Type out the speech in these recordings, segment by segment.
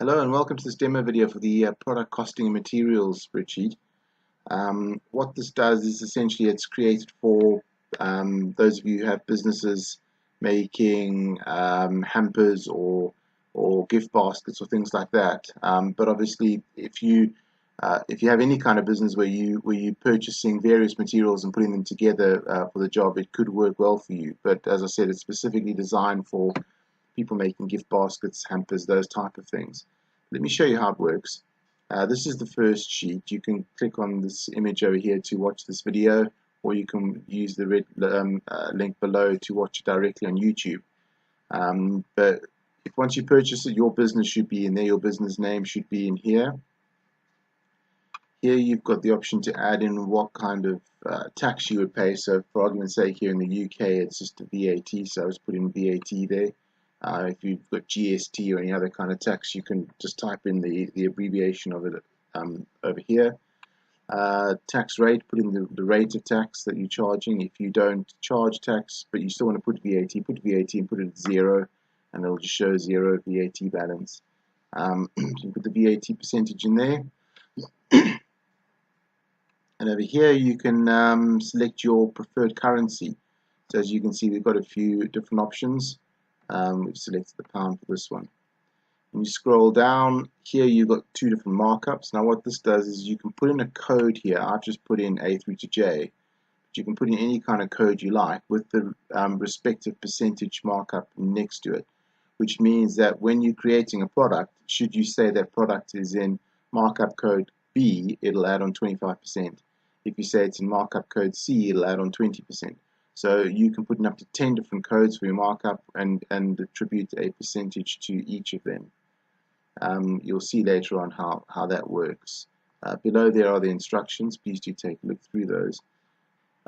Hello and welcome to this demo video for the product costing and materials spreadsheet. What this does is essentially it's created for those of you who have businesses making hampers or gift baskets or things like that. But obviously, if you have any kind of business where you're purchasing various materials and putting them together for the job, it could work well for you. But as I said, it's specifically designed for people making gift baskets, hampers, those type of things. Let me show you how it works. This is the first sheet. You can click on this image over here to watch this video, or you can use the red link below to watch it directly on YouTube. But once you purchase it, your business should be in there. Your business name should be in here. Here you've got the option to add in what kind of tax you would pay. So for argument's sake, here in the UK, it's just a VAT. So I was putting VAT there. If you've got GST or any other kind of tax, you can just type in the abbreviation of it over here. Tax rate, put in the rate of tax that you're charging. If you don't charge tax, but you still want to put VAT and put it at 0, and it'll just show 0 VAT balance. You put the VAT percentage in there. And over here you can select your preferred currency. So as you can see, we've got a few different options. We've selected the pound for this one. When you scroll down here, you've got two different markups. Now what this does is you can put in a code here. I've just put in A through to J, but you can put in any kind of code you like with the respective percentage markup next to it, which means that when you're creating a product, should you say that product is in markup code B, it'll add on 25%. If you say it's in markup code C, it'll add on 20%. So you can put in up to 10 different codes for your markup and attribute a percentage to each of them. You'll see later on how that works. Below there are the instructions. Please do take a look through those.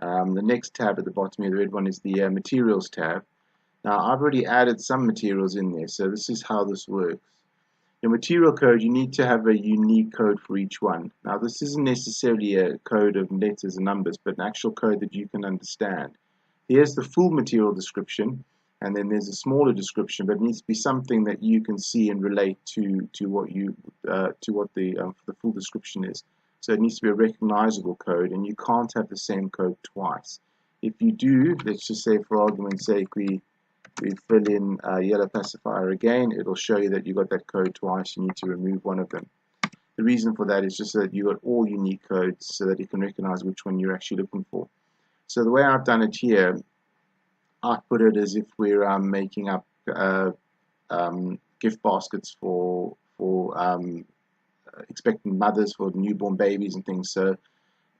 The next tab at the bottom here, the red one, is the materials tab. Now I've already added some materials in there, so this is how this works. Your material code, you need to have a unique code for each one. Now this isn't necessarily a code of letters and numbers, but an actual code that you can understand. Here's the full material description, and then there's a smaller description, but it needs to be something that you can see and relate to what the full description is. So it needs to be a recognizable code, and you can't have the same code twice. If you do, let's just say for argument's sake we fill in yellow pacifier again, it'll show you that you got that code twice. You need to remove one of them. The reason for that is just so that you got all unique codes so that you can recognize which one you're actually looking for. So the way I've done it here, I've put it as if we're making up gift baskets for expectant mothers for newborn babies and things. So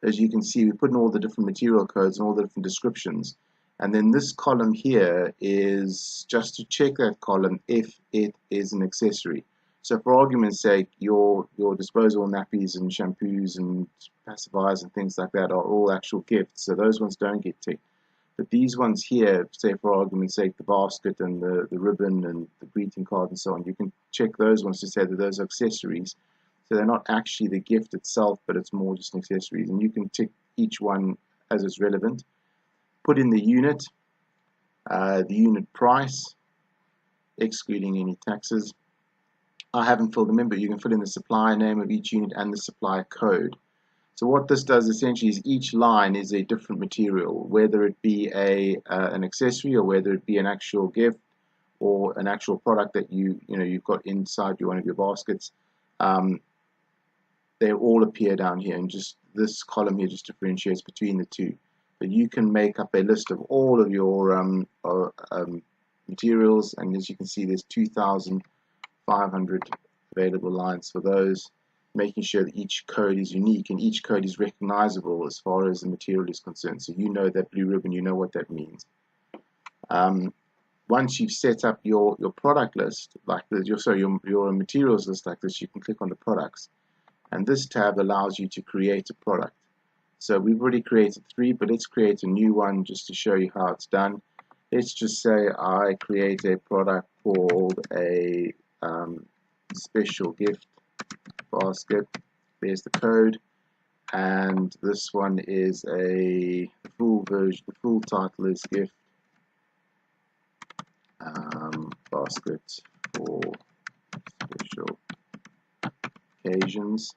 as you can see, we put in all the different material codes and all the different descriptions. And then this column here is just to check that column if it is an accessory. So for argument's sake, your disposable nappies and shampoos and pacifiers and things like that are all actual gifts. So those ones don't get ticked. But these ones here, say for argument's sake, the basket and the ribbon and the greeting card and so on, you can check those ones to say that those are accessories. So they're not actually the gift itself, but it's more just an accessory. And you can tick each one as it's relevant. Put in the unit price, excluding any taxes. I haven't filled them in, but you can fill in the supplier name of each unit and the supplier code. So what this does essentially is each line is a different material, whether it be an accessory or whether it be an actual gift or an actual product that you've got inside one of your baskets. They all appear down here, and just this column here just differentiates between the two. But you can make up a list of all of your materials, and as you can see, there's 2,500 available lines for those, making sure that each code is unique and each code is recognizable as far as the material is concerned. So you know that blue ribbon, you know what that means. Once you've set up your product list like this, your materials list like this, you can click on the products, and this tab allows you to create a product. So we've already created 3, but let's create a new one just to show you how it's done. Let's just say I create a product called a special gift basket. There's the code, and this one is the full version. The full title is gift basket for special occasions.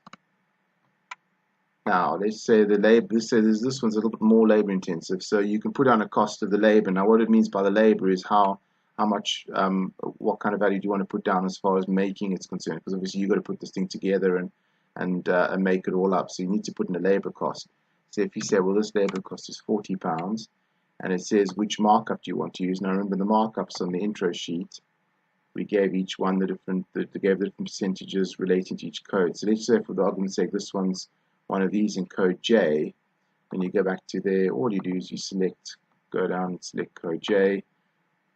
Now let's say the labor, this one's a little bit more labor intensive, so you can put on a cost of the labor. Now what it means by the labor is how much, what kind of value do you want to put down as far as making it's concerned, because obviously you've got to put this thing together and make it all up, so you need to put in a labor cost. So if you say, well, this labor cost is £40, and it says which markup do you want to use. Now remember, the markups on the intro sheet, we gave each one the different percentages relating to each code. So let's say, for the argument's sake, this one's one of these in code J. When you go back to there, all you do is you select, go down and select code J.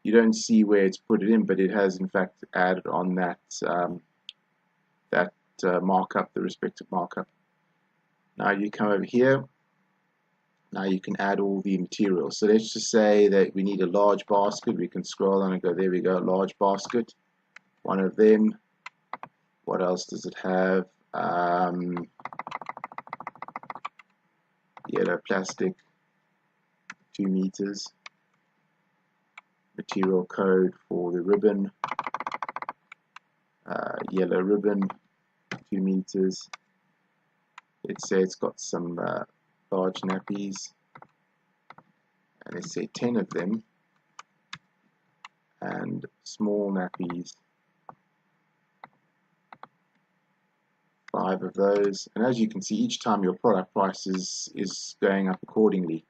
You don't see where it's put it in, but it has in fact added on that markup, the respective markup. Now you come over here. Now you can add all the materials. So let's just say that we need a large basket. We can scroll down and go, there we go, large basket. One of them. What else does it have? Yellow plastic, 2 meters. Material code for the ribbon. Yellow ribbon, 2 meters. Let's say it's got some large nappies, and let's say 10 of them, and small nappies, 5 of those. And as you can see, each time your product price is going up accordingly.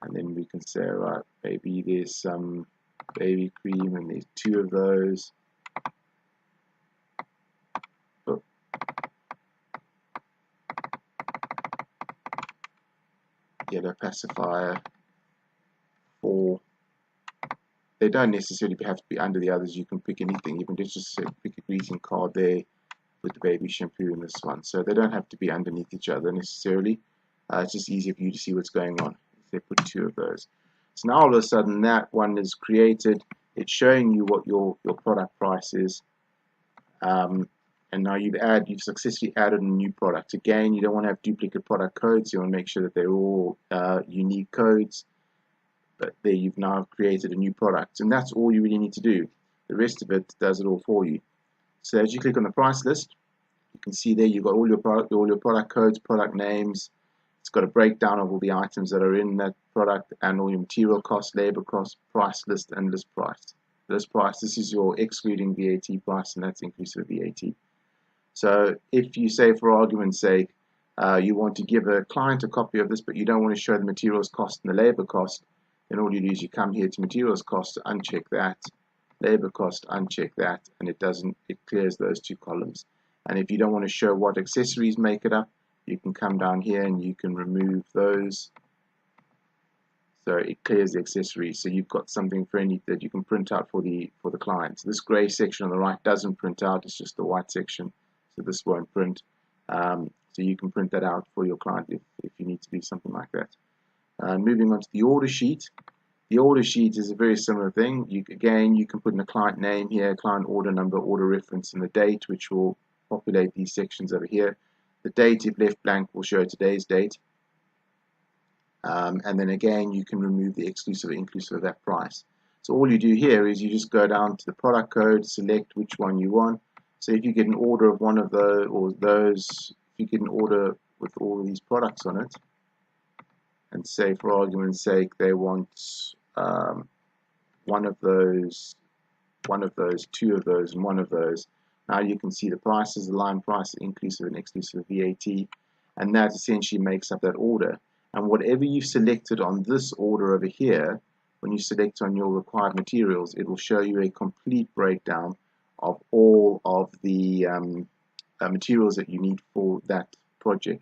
And then we can say, right, maybe there's some baby cream and there's 2 of those. Yellow pacifier, 4. They don't necessarily have to be under the others. You can pick anything. You can just say, pick a greeting card there with the baby shampoo in this one. So they don't have to be underneath each other necessarily. It's just easier for you to see what's going on. They put 2 of those. So now all of a sudden that one is created. It's showing you what your product price is. And now you've successfully added a new product. Again, you don't want to have duplicate product codes. You want to make sure that they're all unique codes. But there you've now created a new product. And that's all you really need to do. The rest of it does it all for you. So as you click on the price list, you can see there you've got all your product codes, product names. It's got a breakdown of all the items that are in that product and all your material costs, labor costs, price list, and list price. List price, this is your excluding VAT price, and that's inclusive of VAT. So if you say, for argument's sake, you want to give a client a copy of this, but you don't want to show the materials cost and the labor cost, then all you do is you come here to materials cost, uncheck that, labor cost, uncheck that, and it clears those 2 columns. And if you don't want to show what accessories make it up, you can come down here and you can remove those. So it clears the accessories. So you've got something friendly that you can print out for the client. So this gray section on the right doesn't print out, it's just the white section. So this won't print. So you can print that out for your client if you need to do something like that. Moving on to the order sheet. The order sheet is a very similar thing. Again, you can put in a client name here, client order number, order reference, and the date, which will populate these sections over here. The date, if left blank, will show today's date. And then again, you can remove the exclusive or inclusive of that price. So all you do here is you just go down to the product code, select which one you want. So if you get an order of one of those, if you get an order with all of these products on it, and say, for argument's sake, they want one of those, 2 of those, and 1 of those. Now you can see the prices, the line price, inclusive and exclusive of VAT, and that essentially makes up that order. And whatever you've selected on this order over here, when you select on your required materials, it will show you a complete breakdown of all of the materials that you need for that project,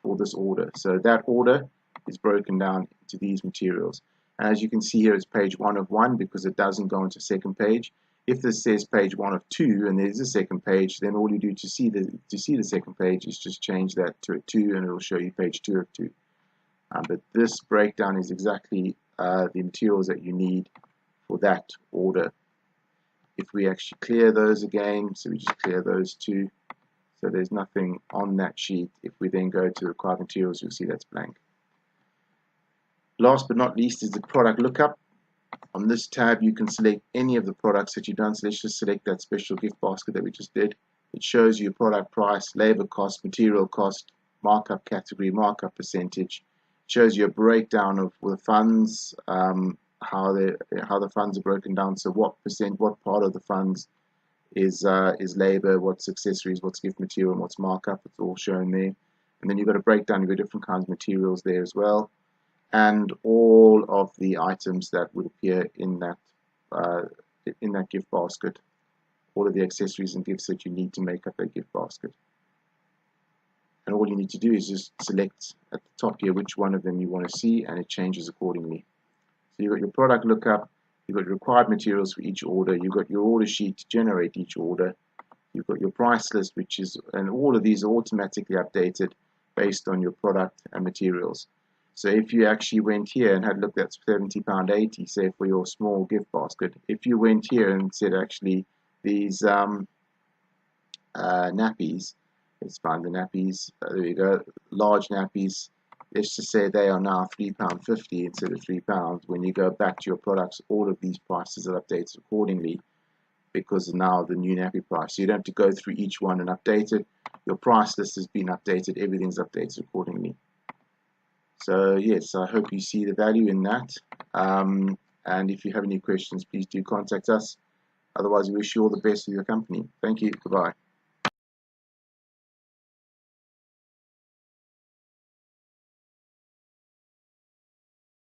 for this order. So that order is broken down into these materials. And as you can see here, it's page 1 of 1 because it doesn't go into second page. If this says page 1 of 2 and there's a second page, then all you do to see the second page is just change that to a 2 and it will show you page 2 of 2. But this breakdown is exactly the materials that you need for that order. If we actually clear those again, so we just clear those 2, so there's nothing on that sheet. If we then go to required materials, you'll see that's blank. Last but not least is the product lookup. On this tab, you can select any of the products that you've done. So let's just select that special gift basket that we just did. It shows you product price, labor cost, material cost, markup category, markup percentage. It shows you a breakdown of the funds, how the funds are broken down. So what part of the funds is labor, what's accessories, what's gift material, and what's markup. It's all shown there. And then you've got a breakdown. You've got different kinds of materials there as well, and all of the items that would appear in that gift basket, all of the accessories and gifts that you need to make up that gift basket. And all you need to do is just select at the top here which one of them you want to see, and it changes accordingly. So you've got your product lookup, you've got required materials for each order, you've got your order sheet to generate each order, you've got your price list, and all of these are automatically updated based on your product and materials. So if you actually went here and had looked at £70.80, say for your small gift basket, if you went here and said actually these nappies, let's find the nappies, there you go, large nappies, let's just say they are now £3.50 instead of £3. When you go back to your products, all of these prices are updated accordingly because now the new nappy price. So you don't have to go through each one and update it. Your price list has been updated, everything's updated accordingly. So yes, I hope you see the value in that. And if you have any questions, please do contact us. Otherwise, we wish you all the best with your company. Thank you. Goodbye.